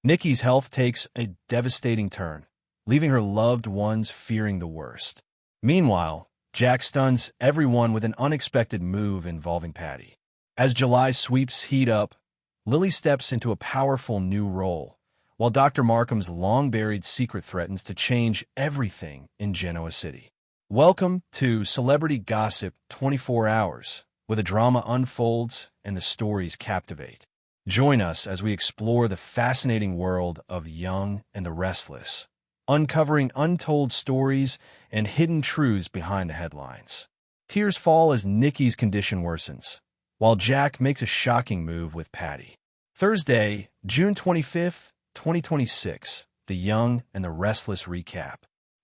Nikki's health takes a devastating turn, leaving her loved ones fearing the worst. Meanwhile, Jack stuns everyone with an unexpected move involving Patty. As July sweeps heat up, Lily steps into a powerful new role, while Dr. Markham's long-buried secret threatens to change everything in Genoa City. Welcome to Celebrity Gossip 24 Hours, where the drama unfolds and the stories captivate. Join us as we explore the fascinating world of Young and the Restless, uncovering untold stories and hidden truths behind the headlines. Tears fall as Nikki's condition worsens, while Jack makes a shocking move with Patty. Thursday, June 25th, 2026, The Young and the Restless recap.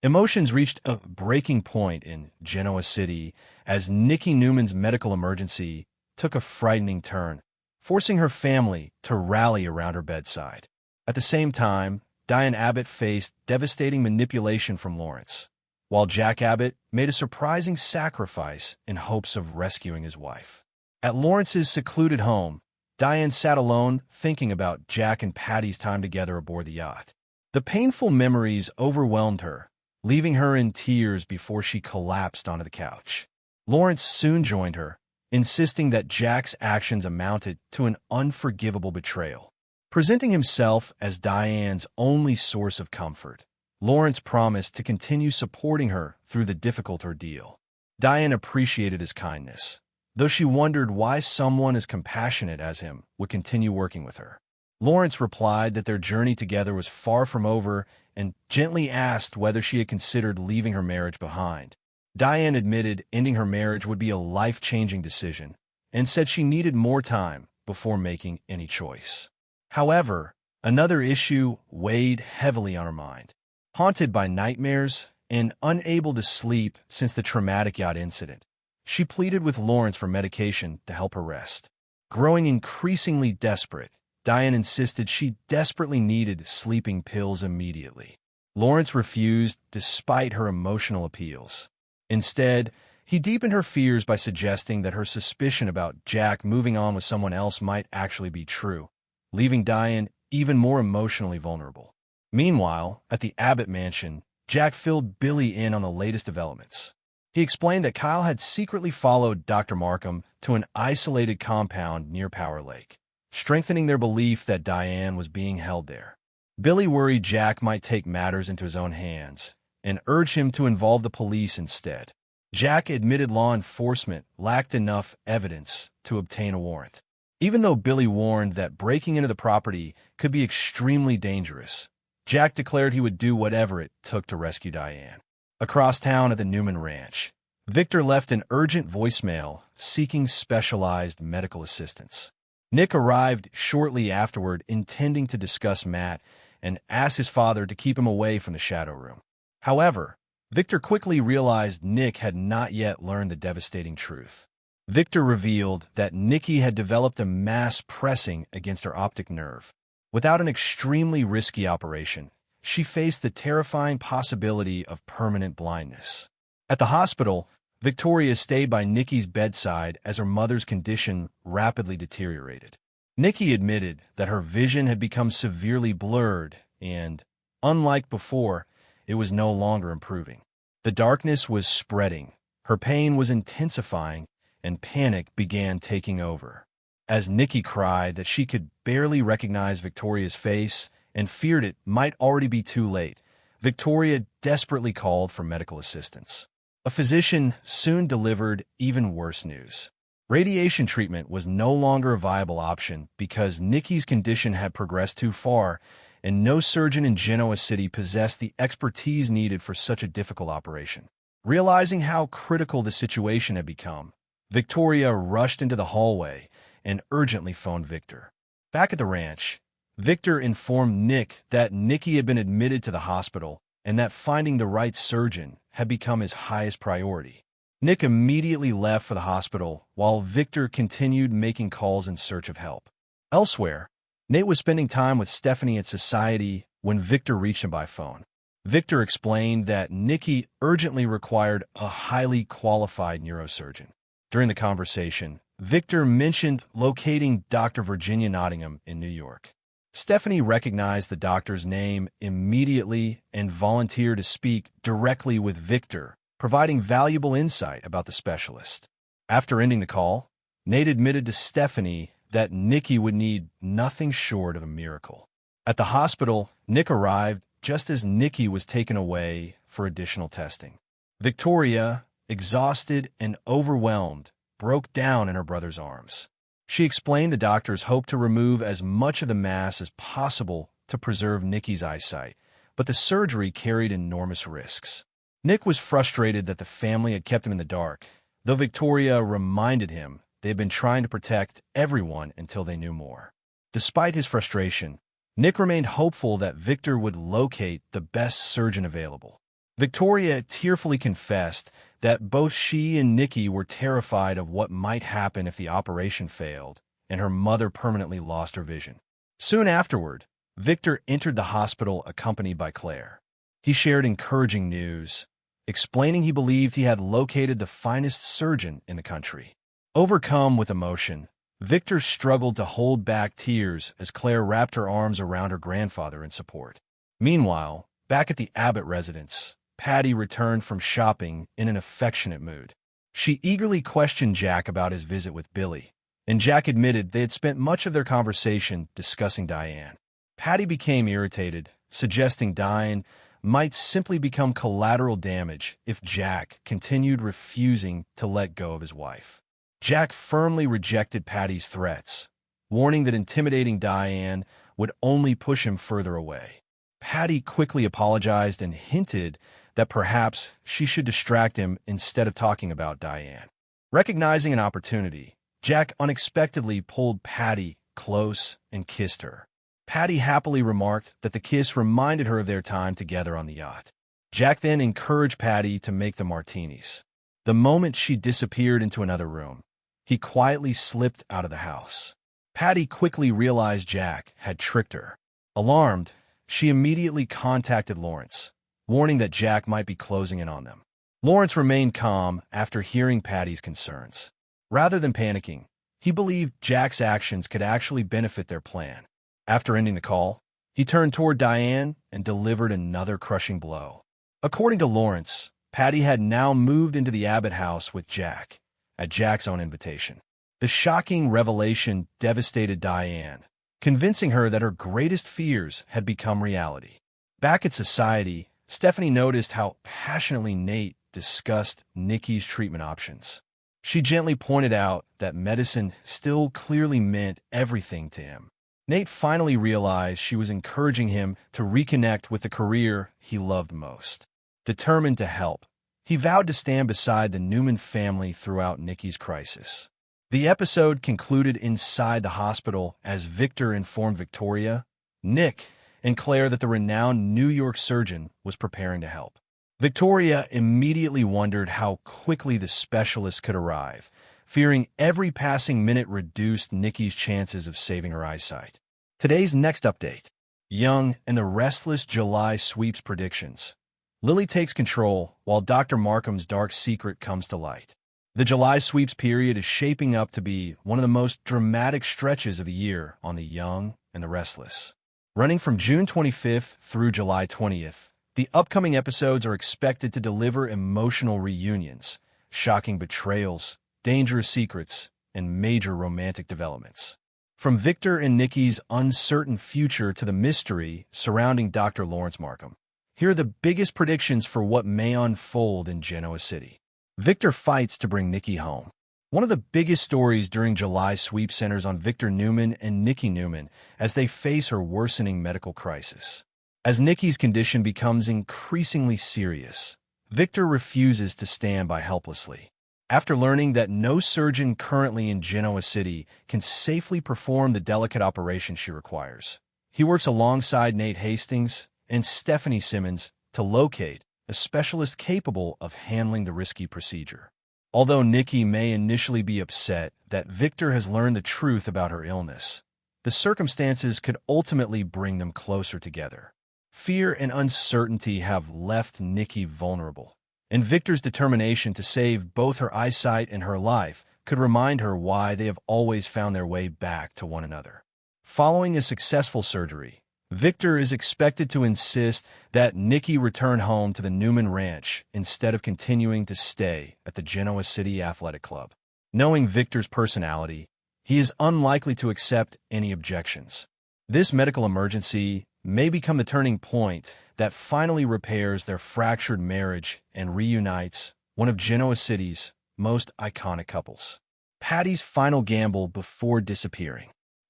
Emotions reached a breaking point in Genoa City as Nikki Newman's medical emergency took a frightening turn, forcing her family to rally around her bedside. At the same time, Diane Abbott faced devastating manipulation from Lawrence, while Jack Abbott made a surprising sacrifice in hopes of rescuing his wife. At Lawrence's secluded home, Diane sat alone thinking about Jack and Patty's time together aboard the yacht. The painful memories overwhelmed her, leaving her in tears before she collapsed onto the couch. Lawrence soon joined her, insisting that Jack's actions amounted to an unforgivable betrayal. Presenting himself as Diane's only source of comfort, Lawrence promised to continue supporting her through the difficult ordeal. Diane appreciated his kindness, though she wondered why someone as compassionate as him would continue working with her. Lawrence replied that their journey together was far from over and gently asked whether she had considered leaving her marriage behind. Diane admitted ending her marriage would be a life-changing decision and said she needed more time before making any choice. However, another issue weighed heavily on her mind. Haunted by nightmares and unable to sleep since the traumatic yacht incident, she pleaded with Lawrence for medication to help her rest. Growing increasingly desperate, Diane insisted she desperately needed sleeping pills immediately. Lawrence refused despite her emotional appeals. Instead, he deepened her fears by suggesting that her suspicion about Jack moving on with someone else might actually be true, leaving Diane even more emotionally vulnerable. Meanwhile, at the Abbott mansion, Jack filled Billy in on the latest developments. He explained that Kyle had secretly followed Dr. Markham to an isolated compound near Power Lake, strengthening their belief that Diane was being held there. Billy worried Jack might take matters into his own hands and urged him to involve the police instead. Jack admitted law enforcement lacked enough evidence to obtain a warrant. Even though Billy warned that breaking into the property could be extremely dangerous, Jack declared he would do whatever it took to rescue Diane. Across town at the Newman Ranch, Victor left an urgent voicemail seeking specialized medical assistance. Nick arrived shortly afterward, intending to discuss Matt and asked his father to keep him away from the shadow room. However, Victor quickly realized Nick had not yet learned the devastating truth. Victor revealed that Nikki had developed a mass pressing against her optic nerve. Without an extremely risky operation, she faced the terrifying possibility of permanent blindness. At the hospital, Victoria stayed by Nikki's bedside as her mother's condition rapidly deteriorated. Nikki admitted that her vision had become severely blurred and, unlike before, it was no longer improving. The darkness was spreading, her pain was intensifying, and panic began taking over. As Nikki cried that she could barely recognize Victoria's face and feared it might already be too late, Victoria desperately called for medical assistance. A physician soon delivered even worse news. Radiation treatment was no longer a viable option because Nikki's condition had progressed too far, and no surgeon in Genoa City possessed the expertise needed for such a difficult operation. Realizing how critical the situation had become, Victoria rushed into the hallway and urgently phoned Victor. Back at the ranch, Victor informed Nick that Nikki had been admitted to the hospital and that finding the right surgeon had become his highest priority. Nick immediately left for the hospital while Victor continued making calls in search of help. Elsewhere, Nate was spending time with Stephanie at Society when Victor reached him by phone. Victor explained that Nikki urgently required a highly qualified neurosurgeon. During the conversation, Victor mentioned locating Dr. Virginia Nottingham in New York. Stephanie recognized the doctor's name immediately and volunteered to speak directly with Victor, providing valuable insight about the specialist. After ending the call, Nate admitted to Stephanie that Nikki would need nothing short of a miracle. At the hospital, Nick arrived just as Nikki was taken away for additional testing. Victoria, exhausted and overwhelmed, broke down in her brother's arms. She explained the doctors hoped to remove as much of the mass as possible to preserve Nikki's eyesight, but the surgery carried enormous risks. Nick was frustrated that the family had kept him in the dark, though Victoria reminded him they had been trying to protect everyone until they knew more. Despite his frustration, Nick remained hopeful that Victor would locate the best surgeon available. Victoria tearfully confessed that both she and Nikki were terrified of what might happen if the operation failed and her mother permanently lost her vision. Soon afterward, Victor entered the hospital accompanied by Claire. He shared encouraging news, explaining he believed he had located the finest surgeon in the country. Overcome with emotion, Victor struggled to hold back tears as Claire wrapped her arms around her grandfather in support. Meanwhile, back at the Abbott residence, Patty returned from shopping in an affectionate mood. She eagerly questioned Jack about his visit with Billy, and Jack admitted they had spent much of their conversation discussing Diane. Patty became irritated, suggesting Diane might simply become collateral damage if Jack continued refusing to let go of his wife. Jack firmly rejected Patty's threats, warning that intimidating Diane would only push him further away. Patty quickly apologized and hinted that perhaps she should distract him instead of talking about Diane. Recognizing an opportunity, Jack unexpectedly pulled Patty close and kissed her. Patty happily remarked that the kiss reminded her of their time together on the yacht. Jack then encouraged Patty to make the martinis. The moment she disappeared into another room, he quietly slipped out of the house. Patty quickly realized Jack had tricked her. Alarmed, she immediately contacted Lawrence, warning that Jack might be closing in on them. Lawrence remained calm after hearing Patty's concerns. Rather than panicking, he believed Jack's actions could actually benefit their plan. After ending the call, he turned toward Diane and delivered another crushing blow. According to Lawrence, Patty had now moved into the Abbott house with Jack, at Jack's own invitation. The shocking revelation devastated Diane, convincing her that her greatest fears had become reality. Back at society, Stephanie noticed how passionately Nate discussed Nikki's treatment options. She gently pointed out that medicine still clearly meant everything to him. Nate finally realized she was encouraging him to reconnect with the career he loved most. Determined to help, he vowed to stand beside the Newman family throughout Nikki's crisis. The episode concluded inside the hospital as Victor informed Victoria, Nick, and Claire that the renowned New York surgeon was preparing to help. Victoria immediately wondered how quickly the specialist could arrive, fearing every passing minute reduced Nikki's chances of saving her eyesight. Today's next update: Young and the Restless July sweeps predictions. Lily takes control while Dr. Markham's dark secret comes to light. The July sweeps period is shaping up to be one of the most dramatic stretches of the year on The Young and the Restless. Running from June 25th through July 20th, the upcoming episodes are expected to deliver emotional reunions, shocking betrayals, dangerous secrets, and major romantic developments. From Victor and Nikki's uncertain future to the mystery surrounding Dr. Lawrence Markham, here are the biggest predictions for what may unfold in Genoa City. Victor fights to bring Nikki home. One of the biggest stories during July sweep centers on Victor Newman and Nikki Newman as they face her worsening medical crisis. As Nikki's condition becomes increasingly serious, Victor refuses to stand by helplessly. After learning that no surgeon currently in Genoa City can safely perform the delicate operation she requires, he works alongside Nate Hastings and Stephanie Simmons to locate a specialist capable of handling the risky procedure. Although Nikki may initially be upset that Victor has learned the truth about her illness, the circumstances could ultimately bring them closer together. Fear and uncertainty have left Nikki vulnerable, and Victor's determination to save both her eyesight and her life could remind her why they have always found their way back to one another. Following a successful surgery, Victor is expected to insist that Nikki return home to the Newman Ranch instead of continuing to stay at the Genoa City Athletic Club. Knowing Victor's personality, he is unlikely to accept any objections. This medical emergency may become the turning point that finally repairs their fractured marriage and reunites one of Genoa City's most iconic couples. Patty's final gamble before disappearing.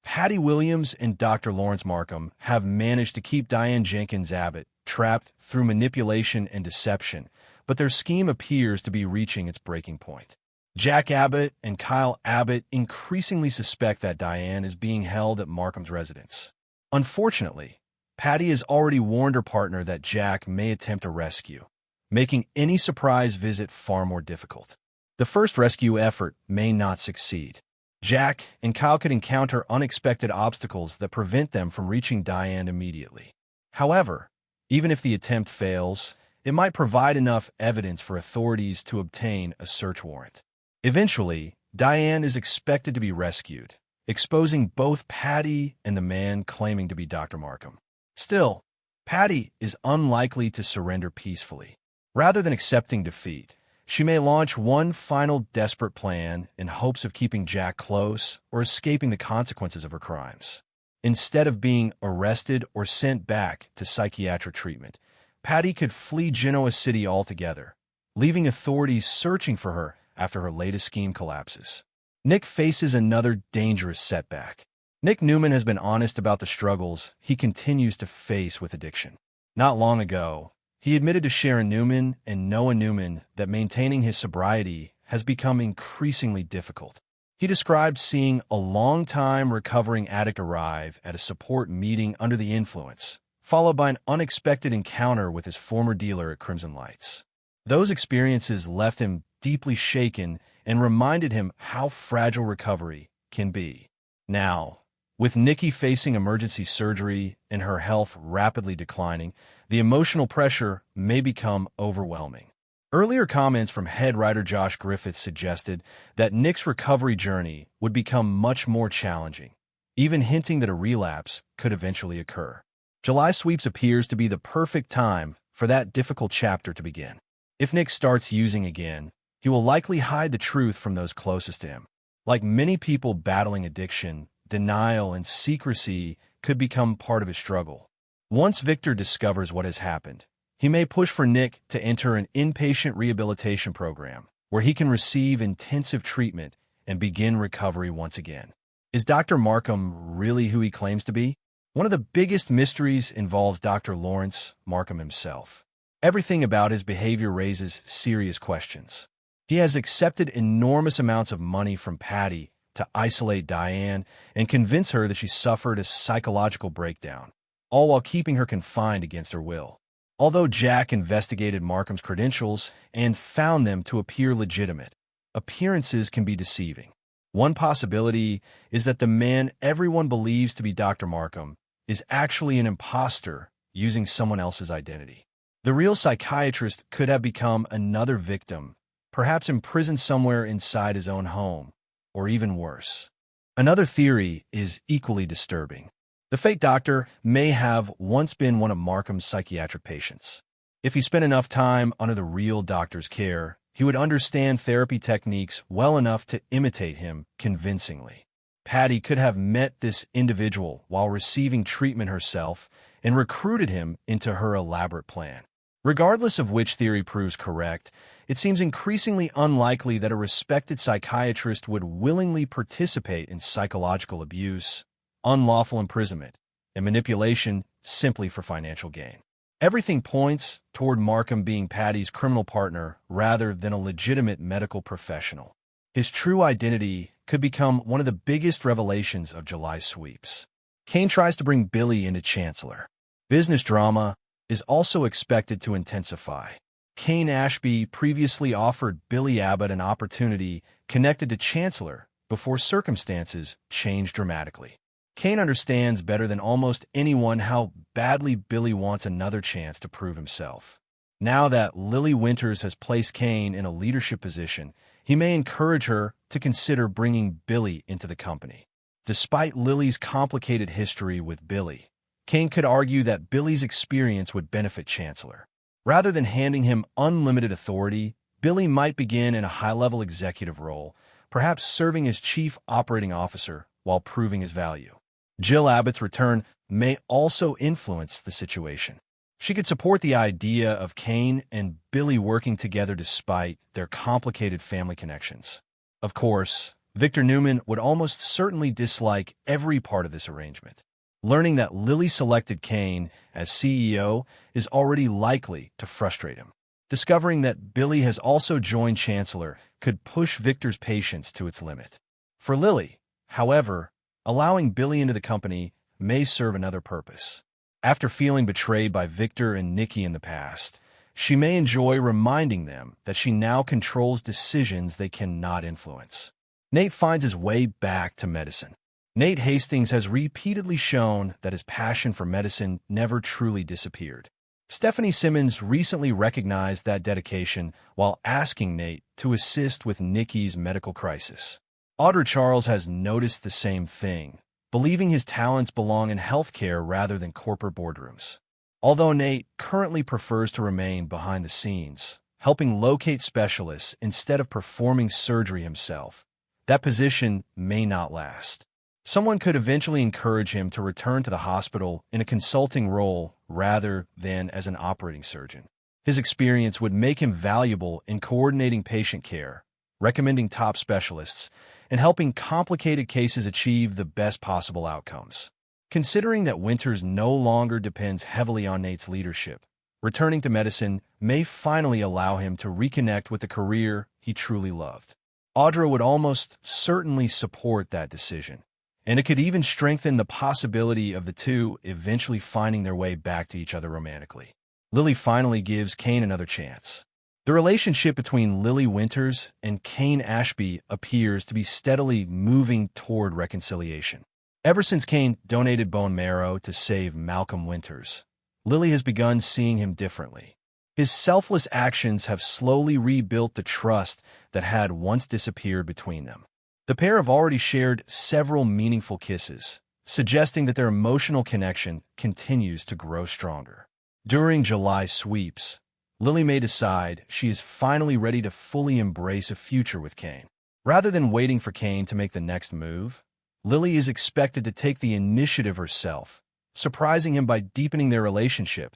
Patty Williams and Dr. Lawrence Markham have managed to keep Diane Jenkins Abbott trapped through manipulation and deception, but their scheme appears to be reaching its breaking point. Jack Abbott and Kyle Abbott increasingly suspect that Diane is being held at Markham's residence. Unfortunately, Patty has already warned her partner that Jack may attempt a rescue, making any surprise visit far more difficult. The first rescue effort may not succeed. Jack and Kyle could encounter unexpected obstacles that prevent them from reaching Diane immediately. However, even if the attempt fails, it might provide enough evidence for authorities to obtain a search warrant. Eventually, Diane is expected to be rescued, exposing both Patty and the man claiming to be Dr. Markham. Still, Patty is unlikely to surrender peacefully. Rather than accepting defeat, she may launch one final desperate plan in hopes of keeping Jack close or escaping the consequences of her crimes. Instead of being arrested or sent back to psychiatric treatment, Patty could flee Genoa City altogether, leaving authorities searching for her after her latest scheme collapses. Nick faces another dangerous setback. Nick Newman has been honest about the struggles he continues to face with addiction. Not long ago, he admitted to Sharon Newman and Noah Newman that maintaining his sobriety has become increasingly difficult. He described seeing a long-time recovering addict arrive at a support meeting under the influence, followed by an unexpected encounter with his former dealer at Crimson Lights. Those experiences left him deeply shaken and reminded him how fragile recovery can be. Now, with Nikki facing emergency surgery and her health rapidly declining, the emotional pressure may become overwhelming. Earlier comments from head writer Josh Griffith suggested that Nick's recovery journey would become much more challenging, even hinting that a relapse could eventually occur. July Sweeps appears to be the perfect time for that difficult chapter to begin. If Nick starts using again, he will likely hide the truth from those closest to him. Like many people battling addiction, denial and secrecy could become part of his struggle. Once Victor discovers what has happened, he may push for Nick to enter an inpatient rehabilitation program where he can receive intensive treatment and begin recovery once again. Is Dr. Markham really who he claims to be? One of the biggest mysteries involves Dr. Lawrence Markham himself. Everything about his behavior raises serious questions. He has accepted enormous amounts of money from Patty to isolate Diane and convince her that she suffered a psychological breakdown, all while keeping her confined against her will. Although Jack investigated Markham's credentials and found them to appear legitimate, appearances can be deceiving. One possibility is that the man everyone believes to be Dr. Markham is actually an imposter using someone else's identity. The real psychiatrist could have become another victim, perhaps imprisoned somewhere inside his own home, or even worse. Another theory is equally disturbing. The fake doctor may have once been one of Markham's psychiatric patients. If he spent enough time under the real doctor's care, he would understand therapy techniques well enough to imitate him convincingly. Patty could have met this individual while receiving treatment herself and recruited him into her elaborate plan. Regardless of which theory proves correct, it seems increasingly unlikely that a respected psychiatrist would willingly participate in psychological abuse, unlawful imprisonment, and manipulation simply for financial gain. Everything points toward Markham being Patty's criminal partner rather than a legitimate medical professional. His true identity could become one of the biggest revelations of July Sweeps. Kane tries to bring Billy into Chancellor. Business drama is also expected to intensify. Kane Ashby previously offered Billy Abbott an opportunity connected to Chancellor before circumstances changed dramatically. Kane understands better than almost anyone how badly Billy wants another chance to prove himself. Now that Lily Winters has placed Kane in a leadership position, he may encourage her to consider bringing Billy into the company. Despite Lily's complicated history with Billy, Kane could argue that Billy's experience would benefit Chancellor. Rather than handing him unlimited authority, Billy might begin in a high-level executive role, perhaps serving as chief operating officer while proving his value. Jill Abbott's return may also influence the situation. She could support the idea of Kane and Billy working together despite their complicated family connections. Of course, Victor Newman would almost certainly dislike every part of this arrangement. Learning that Lily selected Kane as CEO is already likely to frustrate him. Discovering that Billy has also joined Chancellor could push Victor's patience to its limit. For Lily, however, allowing Billy into the company may serve another purpose. After feeling betrayed by Victor and Nikki in the past, she may enjoy reminding them that she now controls decisions they cannot influence. Nate finds his way back to medicine. Nate Hastings has repeatedly shown that his passion for medicine never truly disappeared. Stephanie Simmons recently recognized that dedication while asking Nate to assist with Nikki's medical crisis. Audra Charles has noticed the same thing, believing his talents belong in healthcare rather than corporate boardrooms. Although Nate currently prefers to remain behind the scenes, helping locate specialists instead of performing surgery himself, that position may not last. Someone could eventually encourage him to return to the hospital in a consulting role rather than as an operating surgeon. His experience would make him valuable in coordinating patient care, recommending top specialists, and helping complicated cases achieve the best possible outcomes. Considering that Winters no longer depends heavily on Nate's leadership, returning to medicine may finally allow him to reconnect with the career he truly loved. Audra would almost certainly support that decision, and it could even strengthen the possibility of the two eventually finding their way back to each other romantically. Lily finally gives Kane another chance. The relationship between Lily Winters and Kane Ashby appears to be steadily moving toward reconciliation. Ever since Kane donated bone marrow to save Malcolm Winters, Lily has begun seeing him differently. His selfless actions have slowly rebuilt the trust that had once disappeared between them. The pair have already shared several meaningful kisses, suggesting that their emotional connection continues to grow stronger. During July sweeps, Lily may decide she is finally ready to fully embrace a future with Kane. Rather than waiting for Kane to make the next move, Lily is expected to take the initiative herself, surprising him by deepening their relationship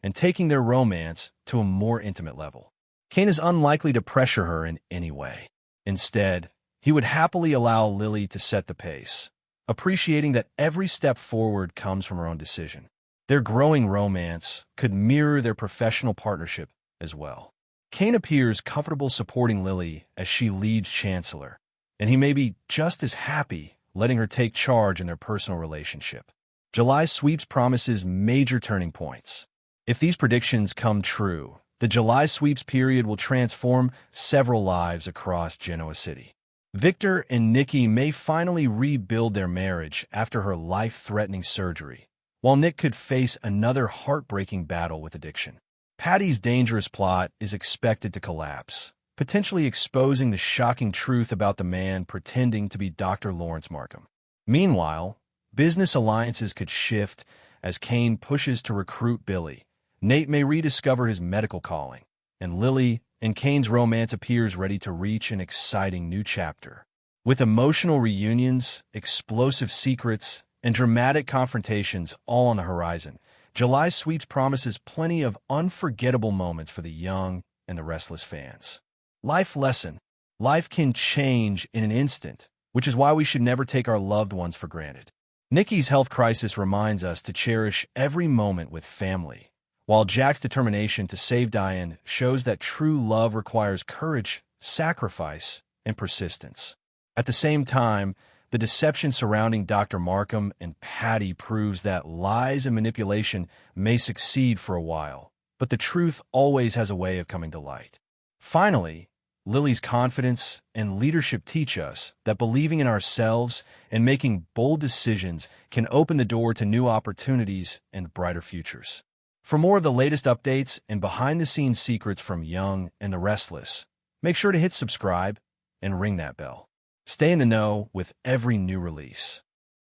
and taking their romance to a more intimate level. Kane is unlikely to pressure her in any way. Instead, he would happily allow Lily to set the pace, appreciating that every step forward comes from her own decision. Their growing romance could mirror their professional partnership as well. Kane appears comfortable supporting Lily as she leads Chancellor, and he may be just as happy letting her take charge in their personal relationship. July sweeps promises major turning points. If these predictions come true, the July sweeps period will transform several lives across Genoa City. Victor and Nikki may finally rebuild their marriage after her life-threatening surgery, while Nick could face another heartbreaking battle with addiction. Patty's dangerous plot is expected to collapse, potentially exposing the shocking truth about the man pretending to be Dr. Lawrence Markham. Meanwhile, business alliances could shift as Kane pushes to recruit Billy. Nate may rediscover his medical calling, and Lily and Kane's romance appears ready to reach an exciting new chapter. With emotional reunions, explosive secrets, and dramatic confrontations all on the horizon, July Sweeps promises plenty of unforgettable moments for the young and the restless fans. Life lesson: life can change in an instant, which is why we should never take our loved ones for granted. Nikki's health crisis reminds us to cherish every moment with family, while Jack's determination to save Diane shows that true love requires courage, sacrifice, and persistence. At the same time, the deception surrounding Dr. Markham and Patty proves that lies and manipulation may succeed for a while, but the truth always has a way of coming to light. Finally, Lily's confidence and leadership teach us that believing in ourselves and making bold decisions can open the door to new opportunities and brighter futures. For more of the latest updates and behind-the-scenes secrets from Young and the Restless, make sure to hit subscribe and ring that bell. Stay in the know with every new release.